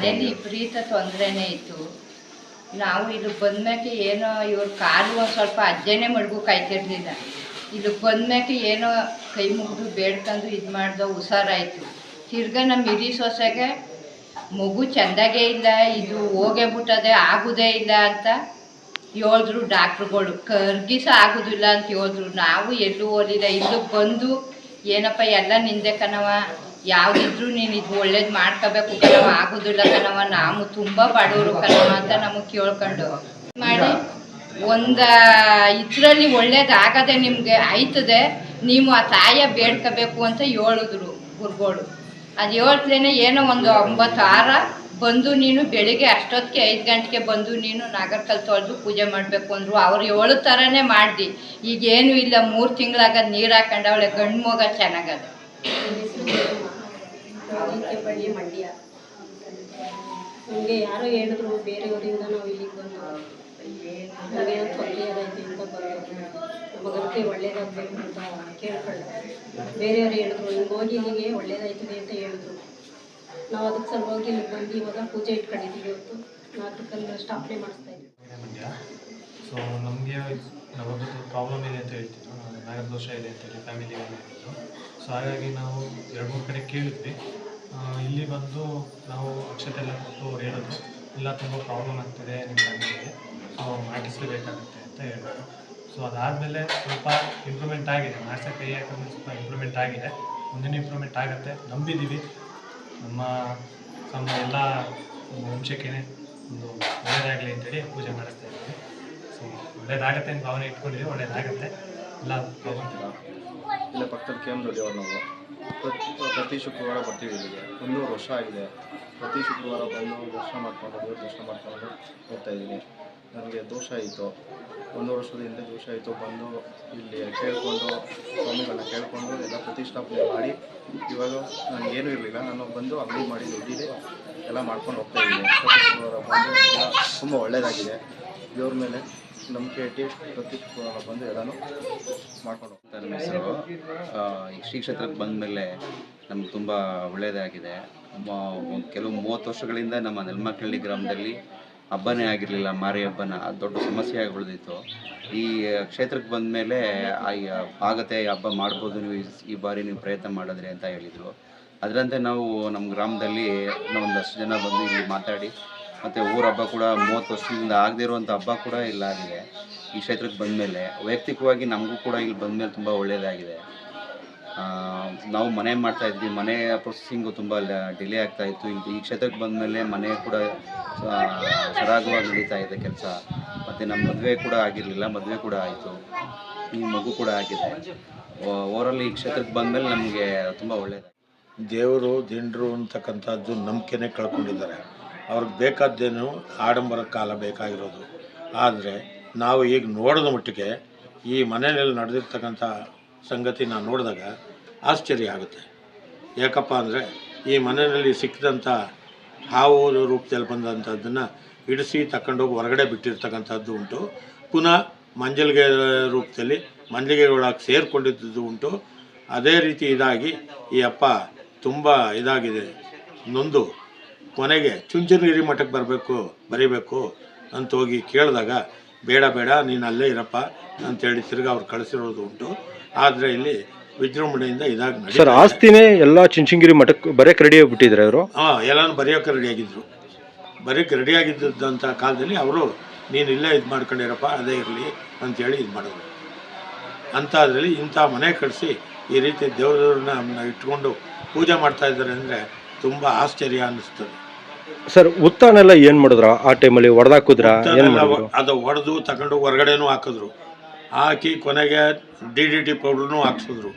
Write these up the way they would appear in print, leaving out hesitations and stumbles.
ಮನೇಲಿ ವಿಪರೀತ ತೊಂದರೆನೇ ಇತ್ತು. ನಾವು ಇಲ್ಲಿ ಬಂದ್ಮ್ಯಾಕೆ ಏನೋ ಇವ್ರ ಕಾಲು ಒಂದು ಸ್ವಲ್ಪ ಅಜ್ಜನೇ ಮಡ್ಗು ಕಾಯ್ತಿರ್ಲಿಲ್ಲ. ಇಲ್ಲಿ ಬಂದ್ಮ್ಯಾಕೆ ಏನೋ ಕೈ ಮುಗಿದು ಬೇಡ್ಕೊಂಡು ಇದು ಮಾಡ್ದೋ ಹುಷಾರಾಯಿತು. ತಿರ್ಗಾ ನಮ್ಮ ಹಿರಿ ಸೊಸೆಗೆ ಮಗು ಚೆಂದಾಗೇ ಇಲ್ಲ, ಇದು ಹೋಗೇ ಬಿಟ್ಟದೆ, ಆಗೋದೇ ಇಲ್ಲ ಅಂತ ಹೇಳಿದ್ರು ಡಾಕ್ಟ್ರುಗಳು. ಕರ್ಗಿಸ ಆಗೋದಿಲ್ಲ ಅಂತ ಹೇಳಿದ್ರು. ನಾವು ಎಲ್ಲೂ ಓದಿಲ್ಲ, ಇಲ್ಲಿಗೆ ಬಂದು ಏನಪ್ಪ ಎಲ್ಲ ನಿಂದೆ ಕಣವ, ಯಾವುದಿದ್ರು ನೀನು ಇದು ಒಳ್ಳೇದು ಮಾಡ್ಕೋಬೇಕು ಕಣವ, ಆಗೋದಿಲ್ಲ ಕಣವ, ನಾವು ತುಂಬ ಬಡವರು ಕಣವ ಅಂತ ನಮಗೆ ಕೇಳ್ಕೊಂಡು ಮಾಡಿ ಒಂದು ಇದರಲ್ಲಿ ಒಳ್ಳೇದಾಗದೆ ನಿಮಗೆ ಆಯ್ತದೆ, ನೀವು ಆ ತಾಯ ಬೇಡ್ಕೋಬೇಕು ಅಂತ ಹೇಳಿದ್ರು ಗುರುಗಳು. ಅದು ಹೇಳ್ತಲೇ ಏನೋ ಒಂದು 9 ವಾರ ಬಂದು ನೀನು ಬೆಳಿಗ್ಗೆ ಅಷ್ಟೊತ್ತಿಗೆ 5 ಗಂಟೆಗೆ ಬಂದು ನೀನು ನಾಗರಕಲ್ಲು ತೊಳೆದು ಪೂಜೆ ಮಾಡಬೇಕು ಅಂದರು. ಅವ್ರು ಹೇಳೋ ಥರನೇ ಮಾಡ್ದು. ಈಗೇನು ಇಲ್ಲ, 3 ತಿಂಗಳಾಗದ ನೀರು ಹಾಕೊಂಡು ಅವಳೆ ಗಂಡು ಮಗ ಚೆನ್ನಾಗದ. ಮಂಡ್ಯ ನಮಗೆ ಯಾರೋ ಹೇಳಿದ್ರು ಬೇರೆಯವರಿಂದ ನಾವು ಇಲ್ಲಿಗೆ ಬಂದು ನಮಗೇನೋ ತೊಂದರೆ ಆಗೈತೆ ಅಂತ ಬಂದು ನಮಗಂತೆ ಒಳ್ಳೇದಾಗಬೇಕು ಅಂತ ಕೇಳ್ಕೊಳ್ಳ. ಬೇರೆಯವರು ಹೇಳಿದ್ರು ಹಿಂಗೆ ಹೋಗಿ ಇಲ್ಲಿಗೆ ಒಳ್ಳೇದಾಯ್ತದೆ ಅಂತ ಹೇಳಿದ್ರು. ನಾವು ಅದಕ್ಕೆ ಸಲುವಾಗಿ ಇಲ್ಲಿಗೆ ಬಂದು ಇವಾಗ ಪೂಜೆ ಇಟ್ಕೊಂಡಿದ್ದೀವಿ. ಇವತ್ತು ನಾಗರಕಲ್ಲು ಸ್ಥಾಪನೆ ಮಾಡಿಸ್ತಾ ಇದ್ದೀವಿ. ಸೊ ನಮಗೆ ನಮಗೊಂದು ಪ್ರಾಬ್ಲಮ್ ಇದೆ ಅಂತ ಹೇಳ್ತೀವಿ, ನಾಗದೋಷ ಇದೆ ಅಂತೇಳಿ ಫ್ಯಾಮಿಲಿ ಹೇಳಿದ್ರು. ಸೊ ಹಾಗಾಗಿ ನಾವು 2-3 ಕಡೆ ಕೇಳಿದ್ವಿ. ಇಲ್ಲಿ ಬಂದು ನಾವು ಅಕ್ಷತೆ ಎಲ್ಲ ಕೊಟ್ಟು ಅವ್ರು ಹೇಳಿದ್ರು ಇಲ್ಲ ತುಂಬ ಪ್ರಾಬ್ಲಮ್ ಆಗ್ತಿದೆ ನಿಮ್ಮ ಫ್ಯಾಮಿಲಿಗೆ, ಸೊ ಮಾಡಿಸಲೇಬೇಕಾಗುತ್ತೆ ಅಂತ ಹೇಳಿದ್ರು. ಸೊ ಅದಾದಮೇಲೆ ಸ್ವಲ್ಪ ಇಂಪ್ರೂವ್ಮೆಂಟ್ ಆಗಿದೆ, ಮಾಡ್ಸೋಕ್ಕೆ ಕೈ ಹಾಕಿದ್ರೆ ಸ್ವಲ್ಪ ಇಂಪ್ರೂವ್ಮೆಂಟ್ ಆಗಿದೆ. ಮುಂದಿನ ಇಂಪ್ರೂವ್ಮೆಂಟ್ ಆಗುತ್ತೆ ನಂಬಿದ್ದೀವಿ. ನಮ್ಮ ಎಲ್ಲ ವಂಶಕ್ಕೇ ಒಂದು ಒಳ್ಳೆಯದಾಗಲಿ ಅಂತೇಳಿ ಪೂಜೆ ಮಾಡಿಸ್ತಾ ಇದ್ದೀವಿ. ಸೊ ಒಳ್ಳೇದಾಗತ್ತೆ ಅಂತ ಭಾವನೆ ಇಟ್ಕೊಂಡಿದ್ದೀವಿ, ಒಳ್ಳೇದಾಗತ್ತೆ. ಎಲ್ಲ ತಗೊಂತೀವಿ. ಇಲ್ಲೇ ಪಕ್ಕದ ಕೇಂದ್ರದಲ್ಲಿ ನಾವು ಪ್ರತಿ ಶುಕ್ರವಾರ ಬರ್ತೀವಿ. ಇಲ್ಲಿಗೆ 100 ವರ್ಷ ಆಗಿದೆ. ಪ್ರತಿ ಶುಕ್ರವಾರ ಬಂದು ದರ್ಶನ ಮಾಡಿಕೊಂಡು ದೇವ್ರ ದರ್ಶನ ಮಾಡ್ಕೊಂಡು ಹೋಗ್ತಾ ಇದ್ದೀನಿ. ನನಗೆ ದೋಷ ಆಯಿತು, 1 ವರ್ಷದ ಹಿಂದೆ ದೋಷ ಆಯಿತು. ಬಂದು ಇಲ್ಲಿ ಕೇಳಿಕೊಂಡು ಸ್ವಾಮಿಗಳನ್ನ ಕೇಳಿಕೊಂಡು ಎಲ್ಲ ಪ್ರತಿಷ್ಠಾಪನೆ ಮಾಡಿ ಇವಾಗ ನನಗೇನೂ ಇರಲಿಲ್ಲ. ನಾನು ಬಂದು ಅಂಗಡಿ ಮಾಡಿ ದುಡ್ಡಿದೆ ಎಲ್ಲ ಮಾಡ್ಕೊಂಡು ಹೋಗ್ತಾ ಇದ್ದೀನಿ. ಪ್ರತಿ ಶುಕ್ರವಾರ ಬಂದು ಎಲ್ಲ ತುಂಬ ಒಳ್ಳೆಯದಾಗಿದೆ. ದೇವ್ರ ಮೇಲೆ ನಂಬಿಕೆ ಇಟ್ಟು ಪ್ರತಿ ಶುಕ್ರವಾರ ಬಂದು ಎಲ್ಲನೂ ಮಾಡ್ಕೊಂಡು ಹೋಗ್ತಾರೆ. ನನ್ನ ಹೆಸರು. ಈ ಶ್ರೀ ಕ್ಷೇತ್ರಕ್ಕೆ ಬಂದ ಮೇಲೆ ನಮ್ಗೆ ತುಂಬ ಒಳ್ಳೆಯದಾಗಿದೆ. ಕೆಲವು 30 ವರ್ಷಗಳಿಂದ ನಮ್ಮ ನೆಲಮಕ್ಕಳ್ಳಿ ಗ್ರಾಮದಲ್ಲಿ ಹಬ್ಬನೇ ಆಗಿರಲಿಲ್ಲ, ಮಾರಿ ಹಬ್ಬನ. ಅದು ದೊಡ್ಡ ಸಮಸ್ಯೆಯಾಗಿ ಉಳಿದಿತ್ತು. ಈ ಕ್ಷೇತ್ರಕ್ಕೆ ಬಂದ ಮೇಲೆ ಆಗತ್ತೆ, ಹಬ್ಬ ಮಾಡ್ಬೋದು ನೀವು, ಈ ಬಾರಿ ನೀವು ಪ್ರಯತ್ನ ಮಾಡಿದ್ರಿ ಅಂತ ಹೇಳಿದರು. ಅದರಂತೆ ನಾವು ನಮ್ಮ ಗ್ರಾಮದಲ್ಲಿ ಒಂದಷ್ಟು ಜನ ಬಂದು ಇಲ್ಲಿ ಮಾತಾಡಿ, ಮತ್ತು ಊರ ಹಬ್ಬ ಕೂಡ 30 ವರ್ಷದಿಂದ ಆಗದೇ ಇರುವಂಥ ಹಬ್ಬ ಕೂಡ ಇಲ್ಲ ಆಗಿದೆ ಈ ಕ್ಷೇತ್ರಕ್ಕೆ ಬಂದಮೇಲೆ. ವೈಯಕ್ತಿಕವಾಗಿ ನಮಗೂ ಕೂಡ ಇಲ್ಲಿ ಬಂದಮೇಲೆ ತುಂಬ ಒಳ್ಳೆಯದಾಗಿದೆ. ನಾವು ಮನೆ ಮಾಡ್ತಾಯಿದ್ವಿ, ಮನೆ ಪ್ರೊಸೆಸಿಂಗು ತುಂಬ ಡಿಲೇ ಆಗ್ತಾಯಿತ್ತು. ಈ ಕ್ಷೇತ್ರಕ್ಕೆ ಬಂದಮೇಲೆ ಮನೆ ಕೂಡ ಸರಾಗವಾಗಿ ನಡೀತಾ ಇದೆ ಕೆಲಸ. ಮತ್ತು ನಮ್ಮ ಮದುವೆ ಕೂಡ ಆಗಿರಲಿಲ್ಲ, ಮದುವೆ ಕೂಡ ಆಯಿತು, ಈ ಮಗು ಕೂಡ ಆಗಿದೆ. ಓವರಲ್ಲಿ ಈ ಕ್ಷೇತ್ರಕ್ಕೆ ಬಂದಮೇಲೆ ನಮಗೆ ತುಂಬ ಒಳ್ಳೆಯದಾಗಿದೆ. ದೇವರು ದಿಂಡ್ರು ಅಂತಕ್ಕಂಥದ್ದು ನಂಬಿಕೆನೇ ಕಳ್ಕೊಂಡಿದ್ದಾರೆ. ಅವ್ರಿಗೆ ಬೇಕಾದ್ದೇನು ಆಡಂಬರ ಕಾಲ ಬೇಕಾಗಿರೋದು. ಆದರೆ ನಾವು ಈಗ ನೋಡಿದ ಮಟ್ಟಿಗೆ ಈ ಮನೆಯಲ್ಲಿ ನಡೆದಿರ್ತಕ್ಕಂಥ ಸಂಗತಿ ನಾನು ನೋಡಿದಾಗ ಆಶ್ಚರ್ಯ ಆಗುತ್ತೆ. ಯಾಕಪ್ಪ ಅಂದರೆ ಈ ಮನೆಯಲ್ಲಿ ಸಿಕ್ಕಿದಂಥ ಹಾವು ರೂಪದಲ್ಲಿ ಬಂದಂಥದ್ದನ್ನು ಹಿಡಿಸಿ ತಗೊಂಡೋಗಿ ಹೊರಗಡೆ ಬಿಟ್ಟಿರ್ತಕ್ಕಂಥದ್ದು ಉಂಟು. ಪುನಃ ಮಂಜಲ್ಗೆ ರೂಪದಲ್ಲಿ ಮಂಜಲಿಗೆ ಒಳಗೆ ಸೇರಿಕೊಂಡಿದ್ದು ಉಂಟು. ಅದೇ ರೀತಿ ಇದಾಗಿ ಈ ಅಪ್ಪ ತುಂಬ ಇದಾಗಿದೆ, ನೊಂದು ಕೊನೆಗೆ ಚುಂಚನಗಿರಿ ಮಠಕ್ಕೆ ಬರೀಬೇಕು ಅಂತ ಹೋಗಿ ಕೇಳಿದಾಗ ಬೇಡ ನೀನು ಅಲ್ಲೇ ಇರಪ್ಪ ಅಂತೇಳಿ ತಿರ್ಗಿ ಅವ್ರು ಕಳಿಸಿರೋದು ಉಂಟು. ಆದರೆ ಇಲ್ಲಿ ವಿಜೃಂಭಣೆಯಿಂದ ಇದಾಗಿ ನಡೀತಾರೆ. ಸರ್, ಆಸ್ತಿನೇ ಎಲ್ಲ ಚುಂಚನಗಿರಿ ಮಠಕ್ಕೆ ಬರೆಯೋಕೆ ರೆಡಿ ಆಗಿಬಿಟ್ಟಿದ್ರೆ ಅವರು? ಎಲ್ಲನೂ ಬರೆಯೋಕೆ ರೆಡಿಯಾಗಿದ್ದರು. ಬರೆಯೋಕೆ ರೆಡಿಯಾಗಿದ್ದಂಥ ಕಾಲದಲ್ಲಿ ಅವರು ನೀನು ಇಲ್ಲೇ ಇದು ಮಾಡ್ಕೊಂಡಿರಪ್ಪ, ಅದೇ ಇರಲಿ ಅಂಥೇಳಿ ಇದು ಮಾಡಿದ್ರು. ಅಂಥದ್ರಲ್ಲಿ ಇಂಥ ಮನೆ ಕಳಿಸಿ ಈ ರೀತಿ ದೇವ್ರನ್ನ ಇಟ್ಕೊಂಡು ಪೂಜೆ ಮಾಡ್ತಾ ಇದ್ದಾರೆ ಅಂದರೆ ತುಂಬ ಆಶ್ಚರ್ಯ ಅನ್ನಿಸ್ತದೆ. ಸರ್, ಉತ್ತಾನೆಲ್ಲ ಏನು ಮಾಡಿದ್ರ ಆ ಟೈಮಲ್ಲಿ? ಹೊಡೆದಾಕಿದ್ರ? ಅದು ಹೊಡೆದು ತಗೊಂಡು ಹೊರಗಡೆನೂ ಹಾಕಿದ್ರು. ಹಾಕಿ ಕೊನೆಗೆ DDT ಪೌಡ್ರೂ ಹಾಕ್ಸಿದ್ರು.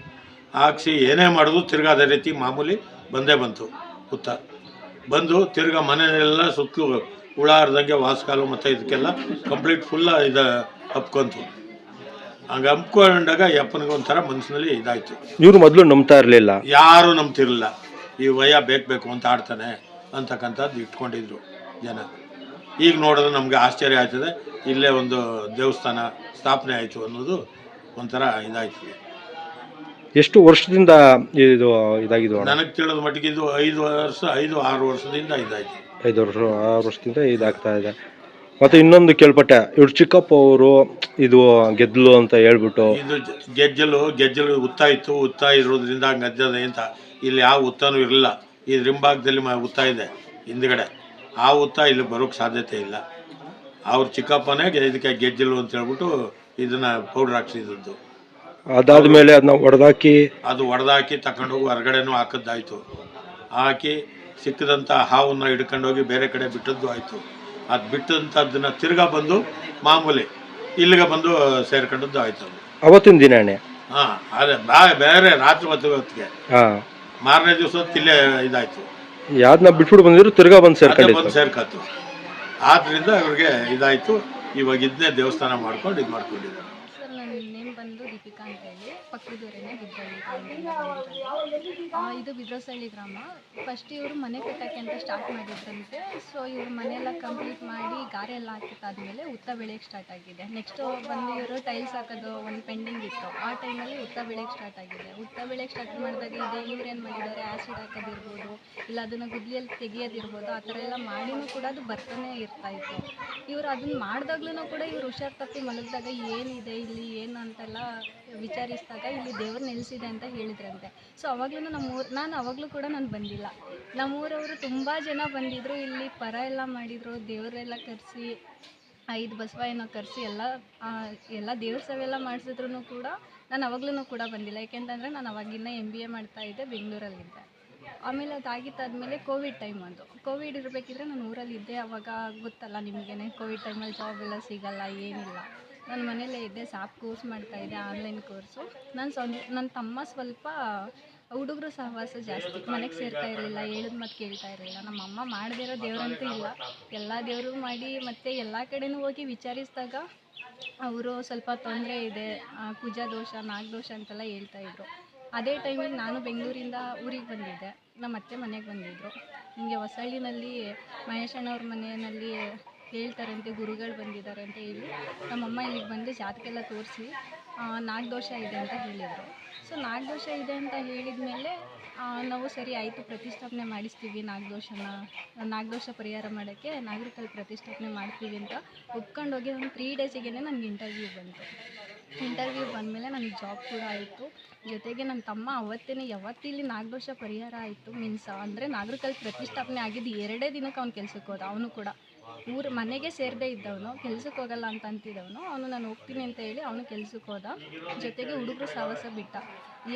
ಹಾಕ್ಸಿ ಏನೇ ಮಾಡಿದ್ರು ತಿರ್ಗಾ ಅದೇ ರೀತಿ ಮಾಮೂಲಿ ಬಂದೇ ಬಂತು. ಹುತ್ತ ಬಂದು ತಿರ್ಗಾ ಮನೆಯೆಲ್ಲ ಸುತ್ತಲೂ ಹುಳಾರ್ದಂಗೆ ವಾಸ್ಕಾಲು ಮತ್ತು ಇದಕ್ಕೆಲ್ಲ ಕಂಪ್ಲೀಟ್ ಫುಲ್ಲ ಇದು ಹಪ್ಕೊಂತು. ಹಂಗೆ ಹಪ್ಕೊಂಡಾಗ ಯಪ್ಪನಿಗೆ ಒಂಥರ ಮನಸ್ಸಿನಲ್ಲಿ ಇದಾಯಿತು. ಇವರು ಮೊದಲು ನಂಬ್ತಾ ಇರಲಿಲ್ಲ, ಯಾರೂ ನಂಬ್ತಿರಲಿಲ್ಲ. ಈ ವಯ್ಯ ಬೇಕು ಅಂತ ಆಡ್ತಾನೆ ಅಂತಕ್ಕಂಥದ್ದು ಇಟ್ಕೊಂಡಿದ್ರು ಜನ. ಈಗ ನೋಡಿದ್ರೆ ನಮಗೆ ಆಶ್ಚರ್ಯ ಆಯ್ತದೆ. ಇಲ್ಲೇ ಒಂದು ದೇವಸ್ಥಾನ ಸ್ಥಾಪನೆ ಆಯಿತು ಅನ್ನೋದು ಒಂಥರ ಇದಾಯ್ತು. ಎಷ್ಟು ವರ್ಷದಿಂದ ಇದು ಇದಾಗಿದ್ದು? ನನಗೆ ತಿಳಿದ ಮಟ್ಟಿಗೆ ಇದು 5-6 ವರ್ಷದಿಂದ ಇದಾಯಿತು. 6 ವರ್ಷದಿಂದ ಇದಾಗ್ತಾ ಇದೆ. ಮತ್ತು ಇನ್ನೊಂದು ಕೇಳ್ಪಟ್ಟೆ, ಇವ್ರು ಚಿಕ್ಕಪ್ಪ ಅವರು ಇದು ಗೆದ್ದಲು ಅಂತ ಹೇಳ್ಬಿಟ್ಟು. ಇದು ಗೆಜ್ಜಲು ಉತ್ತ ಇತ್ತು, ಉತ್ತ ಇರೋದ್ರಿಂದ ಗದ್ದದೆ ಅಂತ. ಇಲ್ಲಿ ಯಾವ ಉತ್ತನೂ ಇರಲಿಲ್ಲ. ಈ ರಿಂಭಾಗದಲ್ಲಿ ಉತ್ತ ಇದೆ ಹಿಂದ್ಗಡೆ, ಆ ಉತ್ತ ಇಲ್ಲಿ ಬರೋಕ್ಕೆ ಸಾಧ್ಯತೆ ಇಲ್ಲ. ಅವ್ರ ಚಿಕ್ಕಪ್ಪನೇ ಇದಕ್ಕೆ ಗೆಜ್ಜಲು ಅಂತ ಹೇಳ್ಬಿಟ್ಟು ಇದನ್ನು ಪೌಡ್ರ್ ಹಾಕ್ಸಿದ್ದು. ಅದಾದಮೇಲೆ ಅದನ್ನ ಹೊಡೆದಾಕಿ ತಗೊಂಡೋಗಿ ಹೊರಗಡೆನೂ ಹಾಕಿದ್ದಾಯಿತು. ಹಾಕಿ ಸಿಕ್ಕಿದಂಥ ಹಾವನ್ನು ಹಿಡ್ಕೊಂಡೋಗಿ ಬೇರೆ ಕಡೆ ಬಿಟ್ಟದ್ದು ಆಯಿತು. ಅದು ಬಿಟ್ಟಂಥದ್ದನ್ನು ತಿರ್ಗಾ ಬಂದು ಮಾಮೂಲಿ ಇಲ್ಲಿಗೆ ಬಂದು ಸೇರ್ಕೊಂಡದ್ದು ಆಯಿತು. ಅವತ್ತಿನ ದಿನನೇ ಅದೇ ಬೇರೆ ರಾತ್ರಿ ಹೊತ್ತಿಗೆ ಮಾರನೇ ದಿವಸ ಇಲ್ಲೇ ಇದಾಯಿತು. ಯಾವ್ದನ್ನ ಬಿಟ್ಬಿಟ್ಟು ಬಂದಿದ್ರು ತಿರ್ಗಾ ಬಂದು ಸೇರ್ಕತ್ತು. ಆದ್ದರಿಂದ ಅವ್ರಿಗೆ ಇದಾಯಿತು. ಇವಾಗ ಇದನ್ನೇ ದೇವಸ್ಥಾನ ಮಾಡ್ಕೊಂಡು ಇದು ಮಾಡ್ಕೊಂಡಿದ್ದಾರೆ. ಸರ್, ನನ್ನ ನೇಮ್ ಬಂದು ದೀಪಿಕಾ ಅಂತ ಹೇಳಿ, ಪಕ್ಕದೂರೇ ಬಿದ್ರಳ್ಳಿ. ಇದು ಬಿದ್ರಸಳ್ಳಿ ಗ್ರಾಮ. ಫಸ್ಟ್ ಇವರು ಮನೆ ಕಟ್ಟೋಕ್ಕೆ ಅಂತ ಸ್ಟಾರ್ಟ್ ಮಾಡಿದ್ರಂತೆ. ಸೊ ಇವ್ರ ಮನೆಯೆಲ್ಲ ಕಂಪ್ಲೀಟ್ ಮಾಡಿ ಗಾರೆ ಎಲ್ಲ ಹಾಕಿದ್ದಾದ್ಮೇಲೆ ಉತ್ತ ಬೆಳೆಯೋಕ್ಕೆ ಸ್ಟಾರ್ಟ್ ಆಗಿದೆ. ನೆಕ್ಸ್ಟ್ ಬಂದು ಇವರು ಟೈಲ್ಸ್ ಹಾಕೋದು ಒಂದು ಪೆಂಡಿಂಗ್ ಇತ್ತು. ಆ ಟೈಮಲ್ಲಿ ಉತ್ತ ಬೆಳೆಯೋಕ್ಕೆ ಸ್ಟಾರ್ಟ್ ಆಗಿದೆ. ಉತ್ತ ಬೆಳೆಯೋಕ್ಕೆ ಸ್ಟಾರ್ಟ್ ಮಾಡಿದಾಗ ಇವ್ರು ಏನು ಮಾಡಿದ್ದಾರೆ, ಆ್ಯಸಿಡ್ ಹಾಕೋದಿರ್ಬೋದು, ಇಲ್ಲ ಅದನ್ನು ಗುದ್ಲಿಯಲ್ಲಿ ತೆಗಿಯೋದಿರ್ಬೋದು, ಆ ಥರ ಎಲ್ಲ ಮಾಡಿನೂ ಕೂಡ ಅದು ಬರ್ತಾನೆ ಇರ್ತಾಯಿತ್ತು. ಇವರು ಅದನ್ನು ಮಾಡಿದಾಗ್ಲೂ ಕೂಡ ಇವ್ರು ಹುಷಾರು ತಪ್ಪಿ ಮಲಗಿದಾಗ ಏನಿದೆ ಇಲ್ಲಿ ಏನು ಅಂತೆಲ್ಲ ವಿಚಾರಿಸಿದಾಗ ಇಲ್ಲಿ ದೇವ್ರು ನೆಲೆಸಿದೆ ಅಂತ ಹೇಳಿದ್ರಂತೆ. ಸೊ ಅವಾಗಲೂ ನಾನು ಅವಾಗಲೂ ಕೂಡ ನಾನು ಬಂದಿಲ್ಲ. ನಮ್ಮೂರವರು ತುಂಬ ಜನ ಬಂದಿದ್ದರು. ಇಲ್ಲಿ ಪರ ಎಲ್ಲ ಮಾಡಿದರು, ದೇವರೆಲ್ಲ ಕರೆಸಿ 5 ಬಸವ ಏನೋ ಕರೆಸಿ ಎಲ್ಲ ದೇವ್ರ ಸವೆಲ್ಲ ಮಾಡಿಸಿದ್ರು ಕೂಡ ನಾನು ಅವಾಗ್ಲೂ ಕೂಡ ಬಂದಿಲ್ಲ. ಯಾಕೆಂತಂದರೆ ನಾನು ಅವಾಗಿನ್ನ MBA ಮಾಡ್ತಾಯಿದ್ದೆ, ಬೆಂಗಳೂರಲ್ಲಿದ್ದೆ. ಆಮೇಲೆ ಅದಾಗಿದ್ದಾದಮೇಲೆ ಕೋವಿಡ್ ಟೈಮ್ ಅದು. ಕೋವಿಡ್ ಇರಬೇಕಿದ್ರೆ ನಾನು ಊರಲ್ಲಿದ್ದೆ. ಅವಾಗ ಗೊತ್ತಲ್ಲ ನಿಮಗೇನೆ, ಕೋವಿಡ್ ಟೈಮಲ್ಲಿ ಜಾಬ್ ಎಲ್ಲ ಸಿಗಲ್ಲ, ಏನಿಲ್ಲ. ನಾನು ಮನೇಲೇ ಇದ್ದೆ, SAP ಕೋರ್ಸ್ ಮಾಡ್ತಾಯಿದ್ದೆ, ಆನ್ಲೈನ್ ಕೋರ್ಸು. ನನ್ನ ತಮ್ಮ ಸ್ವಲ್ಪ ಹುಡುಗರು ಸಹವಾಸ ಜಾಸ್ತಿ, ಮನೆಗೆ ಸೇರ್ತಾ ಇರಲಿಲ್ಲ, ಹೇಳಿದ ಮಾತು ಕೇಳ್ತಾ ಇರಲಿಲ್ಲ. ನಮ್ಮ ಅಮ್ಮ ಮಾಡದೇ ಇರೋ ದೇವ್ರಂತೂ ಇಲ್ಲ, ಎಲ್ಲ ದೇವರು ಮಾಡಿ ಮತ್ತು ಎಲ್ಲ ಕಡೆನೂ ಹೋಗಿ ವಿಚಾರಿಸಿದಾಗ ಅವರು ಸ್ವಲ್ಪ ತೊಂದರೆ ಇದೆ, ಕುಜ ದೋಷ, ನಾಗದೋಷ ಅಂತೆಲ್ಲ ಹೇಳ್ತಾಯಿದ್ರು. ಅದೇ ಟೈಮಿಗೆ ನಾನು ಬೆಂಗಳೂರಿಂದ ಊರಿಗೆ ಬಂದಿದ್ದೆ. ನಮ್ಮ ಅತ್ತೆ ಮನೆಗೆ ಬಂದಿದ್ದರು. ಹಿಂಗೆ ಹೊಸಳ್ಳಿನಲ್ಲಿ ಮಹೇಶಣ್ಣವ್ರ ಮನೆಯಲ್ಲಿ ಹೇಳ್ತಾರಂತೆ, ಗುರುಗಳು ಬಂದಿದ್ದಾರೆ ಅಂತ ಹೇಳಿ ನಮ್ಮಮ್ಮ ಇಲ್ಲಿಗೆ ಬಂದು ಜಾತಕ ಎಲ್ಲ ತೋರಿಸಿ ನಾಗದೋಷ ಇದೆ ಅಂತ ಹೇಳಿದರು. ಸೊ ನಾಗದೋಷ ಇದೆ ಅಂತ ಹೇಳಿದ ಮೇಲೆ ನಾವು ಸರಿ ಆಯಿತು, ಪ್ರತಿಷ್ಠಾಪನೆ ಮಾಡಿಸ್ತೀವಿ, ನಾಗದೋಷ ಪರಿಹಾರ ಮಾಡೋಕ್ಕೆ ನಾಗರಿಕಲ್ಲಿ ಪ್ರತಿಷ್ಠಾಪನೆ ಮಾಡ್ತೀವಿ ಅಂತ ಒಪ್ಕೊಂಡೋಗಿ ಒಂದು 3 ಡೇಸಿಗೆ ನನಗೆ ಇಂಟರ್ವ್ಯೂ ಬಂತು. ಇಂಟರ್ವ್ಯೂ ಬಂದಮೇಲೆ ನನಗೆ ಜಾಬ್ ಕೂಡ ಆಯಿತು. ಜೊತೆಗೆ ನನ್ನ ತಮ್ಮ ಯಾವತ್ತಿಲ್ಲಿ ನಾಗದೋಷ ಪರಿಹಾರ ಆಯಿತು ಮೀನ್ಸ್ ಅಂದರೆ ನಾಗರಿಕಲ್ಲಿ ಪ್ರತಿಷ್ಠಾಪನೆ ಆಗಿದ್ದು 2 ದಿನಕ್ಕೆ ಅವ್ನು ಕೆಲ್ಸಕ್ಕೆ ಹೋದ. ಅವನು ಕೂಡ ಮನೆಗೆ ಸೇರದೇ ಇದ್ದವನು, ಕೆಲ್ಸಕ್ಕೆ ಹೋಗಲ್ಲ ಅಂತ ಅಂತಿದ್ದವನು, ಅವನು ನಾನು ಹೋಗ್ತೀನಿ ಅಂತ ಹೇಳಿ ಅವನು ಕೆಲ್ಸಕ್ಕೆ ಹೋದ. ಜೊತೆಗೆ ಹುಡುಗರು ಸಹವಾಸ ಬಿಟ್ಟ.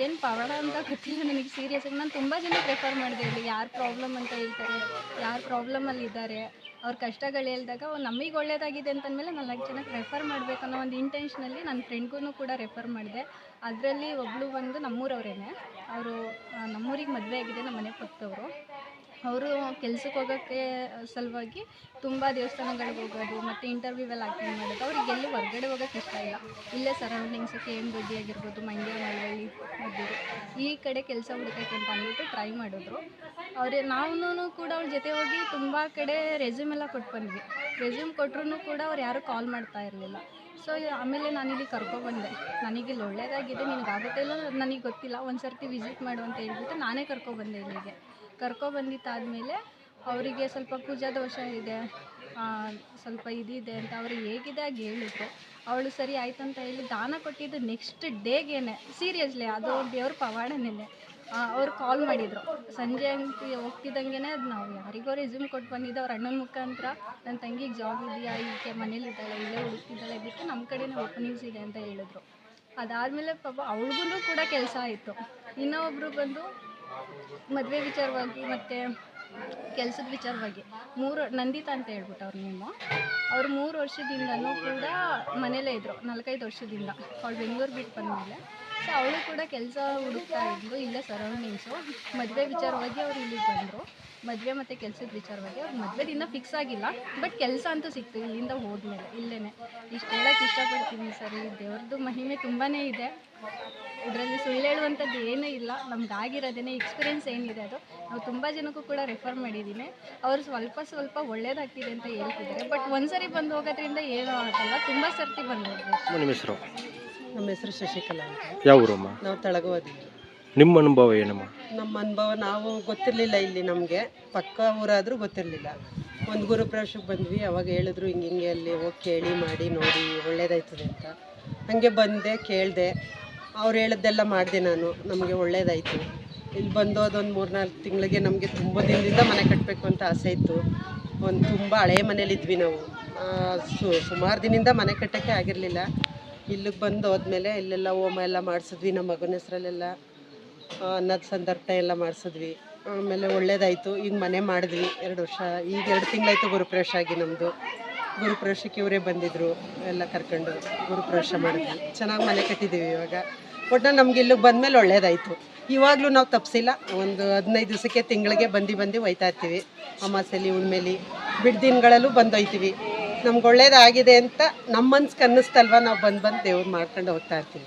ಏನು ಪವಾಡ ಅಂತ ಗೊತ್ತಿಲ್ಲ ನನಗೆ. ಸೀರಿಯಸ್ಸಾಗಿ ನಾನು ತುಂಬ ಜನ ಪ್ರಿಫರ್ ಮಾಡಿದೆ. ಇಲ್ಲಿ ಯಾರು ಪ್ರಾಬ್ಲಮ್ ಅಂತ ಹೇಳ್ತಾರೆ, ಯಾರು ಪ್ರಾಬ್ಲಮಲ್ಲಿ ಇದ್ದಾರೆ, ಅವ್ರ ಕಷ್ಟಗಳು ಹೇಳಿದಾಗ ನಮಗೆ ಒಳ್ಳೇದಾಗಿದೆ ಅಂತಂದಮೇಲೆ 4 ಜನಕ್ಕೆ ರೆಫರ್ ಮಾಡಬೇಕು ಅನ್ನೋ ಒಂದು ಇಂಟೆನ್ಷನಲ್ಲಿ ನನ್ನ ಫ್ರೆಂಡ್ಗೂ ಕೂಡ ರೆಫರ್ ಮಾಡಿದೆ. ಅದರಲ್ಲಿ ಒಬ್ಬಳು ಬಂದು ನಮ್ಮೂರವರೇನೆ. ಅವರು ನಮ್ಮೂರಿಗೆ ಮದುವೆ ಆಗಿದೆ, ನಮ್ಮ ಮನೆ ಪಕ್ಕದವರು. ಅವರು ಕೆಲ್ಸಕ್ಕೆ ಹೋಗೋಕ್ಕೆ ಸಲುವಾಗಿ ತುಂಬ ದೇವಸ್ಥಾನಗಳಿಗೆ ಹೋಗೋದು ಮತ್ತು ಇಂಟರ್ವ್ಯೂವೆಲ್ಲ ಅಟೆಂಡ್ ಮಾಡೋದು. ಅವ್ರಿಗೆ ಎಲ್ಲಿ ಹೊರಗಡೆ ಹೋಗೋಕ್ಕೆ ಇಷ್ಟ ಇಲ್ಲ. ಇಲ್ಲೇ ಸರೌಂಡಿಂಗ್ಸು KM ದೊಡ್ಡಿ ಆಗಿರ್ಬೋದು, ಮಂಡ್ಯ, ಮಳವಳ್ಳಿ, ಮದ್ದೂರು ಈ ಕಡೆ ಕೆಲಸ ಹುಡುಕಕ್ಕೆ ಅಂತ ಅಂದ್ಬಿಟ್ಟು ಟ್ರೈ ಮಾಡಿದ್ರು. ನಾವು ಕೂಡ ಅವ್ರ ಜೊತೆ ಹೋಗಿ ತುಂಬ ಕಡೆ ರೆಸ್ಯೂಮ್ ಎಲ್ಲ ಕೊಟ್ಟು ಬಂದ್ವಿ. ರೆಸ್ಯೂಮ್ ಕೊಟ್ಟರು ಕೂಡ ಅವ್ರು ಯಾರೂ ಕಾಲ್ ಮಾಡ್ತಾ ಇರಲಿಲ್ಲ. ಸೊ ಆಮೇಲೆ ನಾನಿಲ್ಲಿ ಕರ್ಕೊಬಂದೆ. ನನಗಿಲ್ಲಿ ಒಳ್ಳೇದಾಗಿದೆ, ನಿನಗಾಗುತ್ತೆ ಇಲ್ಲ ನನಗೆ ಗೊತ್ತಿಲ್ಲ, ಒಂದು ಸರ್ತಿ ವಿಸಿಟ್ ಮಾಡು ಅಂತ ಹೇಳ್ಬಿಟ್ಟು ನಾನೇ ಕರ್ಕೊಬಂದೆ ಇಲ್ಲಿಗೆ. ಕರ್ಕೊಬಂದಿದ್ದಾದಮೇಲೆ ಅವರಿಗೆ ಸ್ವಲ್ಪ ಕುಜ ದೋಷ ಇದೆ, ಸ್ವಲ್ಪ ಇದಿದೆ ಅಂತ ಅವ್ರಿಗೆ ಹೇಗಿದೆ ಆಗಿ ಹೇಳಿದ್ರು. ಅವಳು ಸರಿ ಆಯ್ತು ಅಂತ ಹೇಳಿ ದಾನ ಕೊಟ್ಟಿದ್ದು ನೆಕ್ಸ್ಟ್ ಡೇಗೇನೆ, ಸೀರಿಯಸ್ಲಿ ಅದು ದೇವ್ರ ಪವಾಡನೇ. ಅವ್ರು ಕಾಲ್ ಮಾಡಿದರು ಸಂಜೆ ಅಂತ ಹೋಗ್ತಿದ್ದಂಗೆ. ಅದು ನಾವು ಯಾರಿಗೋ ರೆಸ್ಯೂಮ್ ಕೊಟ್ಟು ಬಂದಿದ್ದು ಅವ್ರ ಅಣ್ಣನ ಮುಖಾಂತರ, ನನ್ನ ತಂಗಿಗೆ ಜಾಬ್ ಇದೆಯಾ, ಈಕೆ ಮನೇಲಿದ್ದಾಳೆ, ಇಲ್ಲೇ ಹುಡುಕ್ತಿದ್ದಾಳೆ, ಬಿಟ್ಟು ನಮ್ಮ ಕಡೆನೇ ಓಪನಿಂಗ್ಸ್ ಇದೆ ಅಂತ ಹೇಳಿದ್ರು. ಅದಾದಮೇಲೆ ಪಾಪ ಅವ್ಳಿಗೂ ಕೂಡ ಕೆಲಸ ಆಯಿತು. ಇನ್ನೊಬ್ಬರು ಬಂದು ಮದುವೆ ವಿಚಾರವಾಗಿ ಮತ್ತು ಕೆಲಸದ ವಿಚಾರವಾಗಿ ನಂದಿತಾ ಅಂತ ಹೇಳ್ಬಿಟ್ಟು ಅವ್ರ ನೇಮು. ಅವ್ರು 3 ವರ್ಷದಿಂದನೂ ಕೂಡ ಮನೇಲೇ ಇದ್ದರು, 4-5 ವರ್ಷದಿಂದ. ಅವಳು ಬೆಂಗಳೂರು ಬಿಟ್ಟು ಬಂದಮೇಲೆ ಸೊ ಅವಳು ಕೂಡ ಕೆಲಸ ಹುಡುಕ್ತಾ ಇದ್ದರು ಇಲ್ಲೇ ಸರೌಂಡಿಂಗ್ಸು. ಮದುವೆ ವಿಚಾರವಾಗಿ ಅವ್ರು ಇಲ್ಲಿಗೆ ಬಂದರು. ಮದುವೆ ಮತ್ತು ಕೆಲಸದ ವಿಚಾರವಾಗಿ ಅವ್ರು ಮದುವೆದು ಇನ್ನೂ ಫಿಕ್ಸ್ ಆಗಿಲ್ಲ, ಬಟ್ ಕೆಲಸ ಅಂತೂ ಸಿಕ್ತು ಇಲ್ಲಿಂದ ಹೋದ್ಮೇಲೆ. ಇಲ್ಲೇ ಇಷ್ಟು ಹೇಳೋಕ್ಕೆ ಇಷ್ಟಪಡ್ತೀನಿ ಸರಿ. ದೇವ್ರದ್ದು ಮಹಿಮೆ ತುಂಬಾ ಇದೆ, ಇದರಲ್ಲಿ ಸುಳ್ಳು ಹೇಳುವಂಥದ್ದು ಏನೂ ಇಲ್ಲ. ನಮ್ಗಾಗಿರೋದೇನೆ ಎಕ್ಸ್ಪೀರಿಯೆನ್ಸ್ ಏನಿದೆ ಅದು ನಾವು ತುಂಬ ಜನಕ್ಕೂ ಕೂಡ ರೆಫರ್ ಮಾಡಿದ್ದೀನಿ. ಅವರು ಸ್ವಲ್ಪ ಒಳ್ಳೇದಾಗ್ತಿದೆ ಅಂತ ಹೇಳ್ತಿದ್ದಾರೆ. ಬಟ್ ಒಂದ್ಸರಿ ಬಂದು ಹೋಗೋದ್ರಿಂದ ಏನೂ ಆಗಲ್ಲ, ತುಂಬ ಸರ್ತಿ ಬಂದು ಹೋಗ್ಬೇಕು. ನಿಮ್ಮ ಹೆಸರು? ನಮ್ಮ ಹೆಸರು ಶಶಿಕಲಾ ಅಂತ. ಯಾವ ಊರಮ್ಮ? ನಾವು ತಳಗವಾದಿಂದ. ನಿಮ್ಮ ಅನುಭವ ಏನಮ್ಮ? ನಮ್ಮ ಅನುಭವ ನಾವು ಗೊತ್ತಿರಲಿಲ್ಲ ಇಲ್ಲಿ ನಮಗೆ ಪಕ್ಕ ಊರಾದರೂ ಗೊತ್ತಿರಲಿಲ್ಲ. ಒಂದು ಗುರುಪ್ರವೇಶಕ್ಕೆ ಬಂದ್ವಿ, ಅವಾಗ ಹೇಳಿದ್ರು ಹಿಂಗೆ ಅಲ್ಲಿ ಹೋಗಿ ಕೇಳಿ ಮಾಡಿ ನೋಡಿ ಒಳ್ಳೇದಾಯ್ತದೆ ಅಂತ. ಹಾಗೆ ಬಂದೆ, ಕೇಳಿದೆ, ಅವ್ರು ಹೇಳಿದ್ದೆಲ್ಲ ಮಾಡಿದೆ ನಾನು. ನಮಗೆ ಒಳ್ಳೇದಾಯಿತು. ಇಲ್ಲಿ ಬಂದು ಅದೊಂದು 3-4 ತಿಂಗಳಿಗೆ ನಮಗೆ ತುಂಬ ದಿನದಿಂದ ಮನೆ ಕಟ್ಟಬೇಕು ಅಂತ ಆಸೆ ಇತ್ತು. ತುಂಬ ಹಳೆಯ ಮನೇಲಿದ್ವಿ ನಾವು. ಸುಮಾರು ದಿನದಿಂದ ಮನೆ ಕಟ್ಟೋಕ್ಕೆ ಆಗಿರಲಿಲ್ಲ. ಇಲ್ಲಿಗೆ ಬಂದು ಹೋದ್ಮೇಲೆ ಇಲ್ಲೆಲ್ಲ ಹೋಮ ಎಲ್ಲ ಮಾಡಿಸಿದ್ವಿ. ನಮ್ಮ ಮಗನ ಹೆಸರಲ್ಲೆಲ್ಲ ಅನ್ನದ ಸಂದರ್ಭ ಎಲ್ಲ ಮಾಡಿಸಿದ್ವಿ. ಆಮೇಲೆ ಒಳ್ಳೇದಾಯಿತು. ಈಗ ಮನೆ ಮಾಡಿದ್ವಿ 2 ವರ್ಷ, ಈಗ 2 ತಿಂಗಳಾಯಿತು ಗುರುಪ್ರವೇಶ ಆಗಿ. ನಮ್ಮದು ಗುರುಪ್ರವೇಶಕ್ಕೆ ಇವರೇ ಬಂದಿದ್ದರು, ಎಲ್ಲ ಕರ್ಕೊಂಡು ಗುರುಪ್ರವೇಶ ಮಾಡಿದ್ವಿ. ಚೆನ್ನಾಗಿ ಮನೆ ಕಟ್ಟಿದ್ದೀವಿ ಇವಾಗ. ಒಟ್ಟಿನಲ್ಲಿ ನಮ್ಗೆ ಇಲ್ಲಿಗೆ ಬಂದಮೇಲೆ ಒಳ್ಳೇದಾಯಿತು. ಇವಾಗಲೂ ನಾವು ತಪ್ಪಿಸಿಲ್ಲ. ಒಂದು 15 ದಿವಸಕ್ಕೆ ತಿಂಗಳಿಗೆ ಬಂದು ಒಯ್ತಾ ಇರ್ತೀವಿ. ಅಮಾಸೆಲಿ ಹುಣ್ಮೇಲಿ ಬಿಡ್ ದಿನಗಳಲ್ಲೂ ಬಂದೊಯ್ತೀವಿ. ನಮ್ಗೆ ಒಳ್ಳೇದಾಗಿದೆ ಅಂತ ನಮ್ಮ ಮನ್ಸಿಗೆ ಅನ್ನಿಸ್ತಲ್ವ, ನಾವು ಬಂದು ದೇವ್ರು ಮಾಡ್ಕೊಂಡು ಹೋಗ್ತಾ ಇರ್ತೀವಿ.